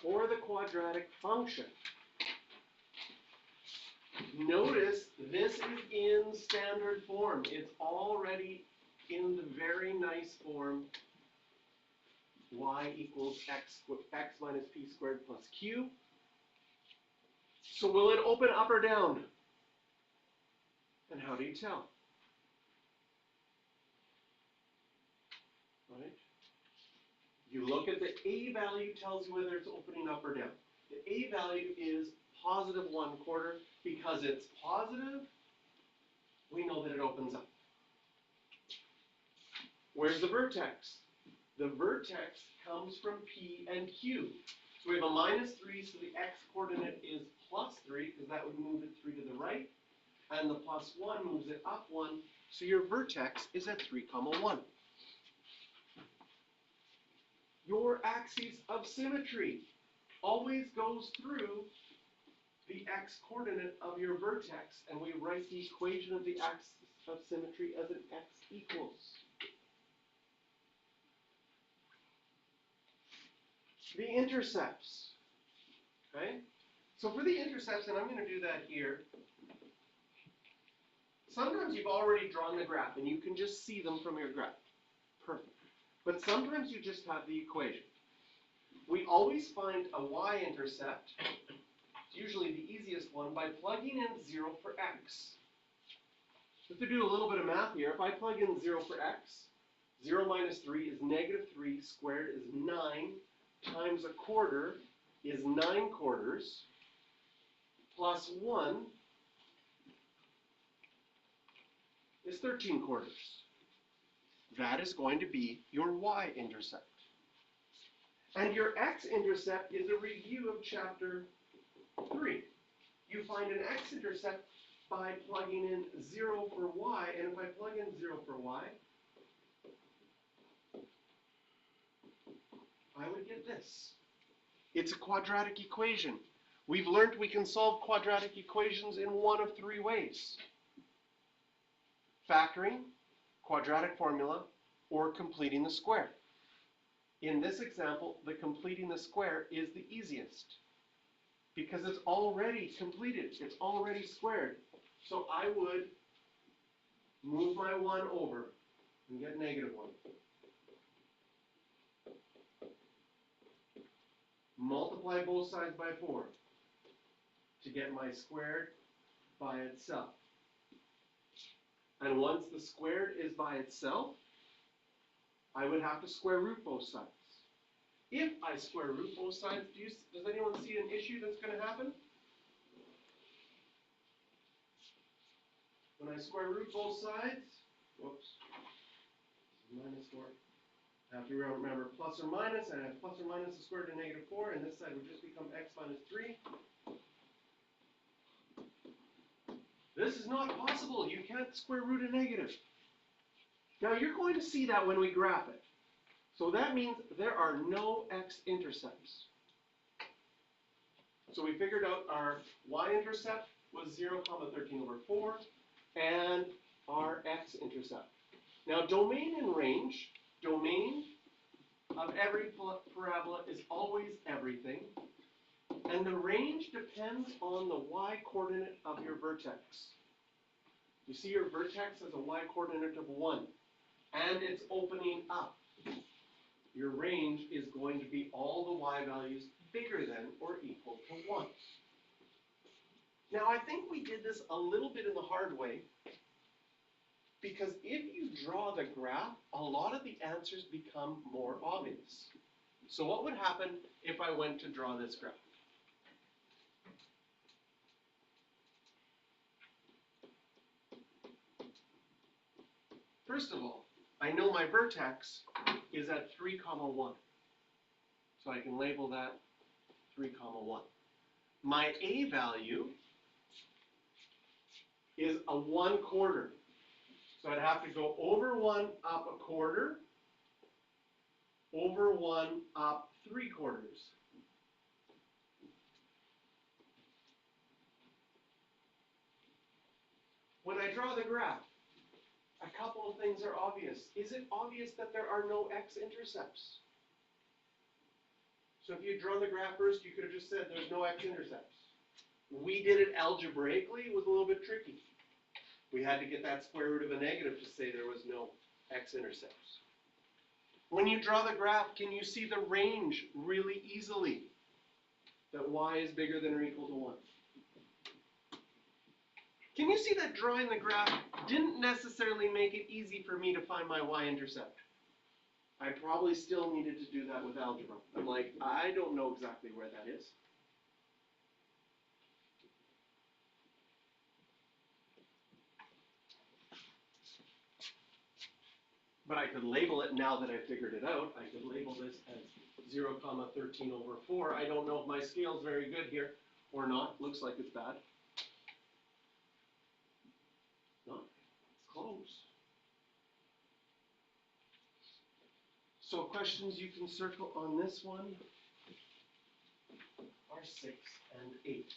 for the quadratic function. Notice this is in standard form. It's already in the very nice form y equals x minus p squared plus q. So will it open up or down? And how do you tell? Right? You look at the a value, tells you whether it's opening up or down. The a value is positive 1/4. Because it's positive, we know that it opens up. Where's the vertex? The vertex comes from P and Q. So we have a -3, so the x-coordinate is +3, because that would move it 3 to the right. And the +1 moves it up 1, so your vertex is at 3, 1. Your axis of symmetry always goes through the x-coordinate of your vertex, and we write the equation of the axis of symmetry as an x equals. The intercepts, okay? So for the intercepts, and I'm going to do that here, sometimes you've already drawn the graph, and you can just see them from your graph. Perfect. But sometimes you just have the equation. We always find a y-intercept, usually the easiest one, by plugging in 0 for x. Just to do a little bit of math here, if I plug in 0 for x, 0 minus 3 is -3, squared is 9, times 1/4 is 9/4, plus 1 is 13/4. That is going to be your y-intercept. And your x-intercept is a review of chapter 3. You find an x-intercept by plugging in 0 for y, and if I plug in 0 for y, I would get this. It's a quadratic equation. We've learned we can solve quadratic equations in one of 3 ways. Factoring, quadratic formula, or completing the square. In this example, the completing the square is the easiest, because it's already completed. It's already squared. So I would move my 1 over and get -1. Multiply both sides by 4 to get my squared by itself. And once the squared is by itself, I would have to square root both sides. If I square root both sides, does anyone see an issue that's going to happen? When I square root both sides, whoops, -4. I have to remember plus or minus, and I have plus or minus the square root of -4, and this side would just become x minus 3. This is not possible. You can't square root a negative. Now you're going to see that when we graph it. So that means there are no x-intercepts. So we figured out our y-intercept was 0, 13/4, and our x-intercept. Now domain and range, domain of every parabola is always everything, and the range depends on the y-coordinate of your vertex. You see your vertex has a y-coordinate of 1, and it's opening up. Your range is going to be all the y values bigger than or equal to 1. Now I think we did this a little bit in the hard way, because if you draw the graph, a lot of the answers become more obvious. So what would happen if I went to draw this graph? First of all, I know my vertex is at 3, 1. So I can label that 3, 1. My a value is a 1/4. So I'd have to go over 1, up 1/4, over 1, up 3/4. When I draw the graph, a couple of things are obvious. Is it obvious that there are no x-intercepts? So if you had drawn the graph first, you could have just said there's no x-intercepts. We did it algebraically, it was a little bit tricky. We had to get that square root of a negative to say there was no x-intercepts. When you draw the graph, can you see the range really easily? That y is bigger than or equal to 1. Can you see that drawing the graph didn't necessarily make it easy for me to find my y-intercept? I probably still needed to do that with algebra. I'm like, I don't know exactly where that is. But I could label it now that I figured it out. I could label this as 0, 13 over 4. I don't know if my scale's very good here or not. Looks like it's bad. No, it's close. So questions you can circle on this one are 6 and 8.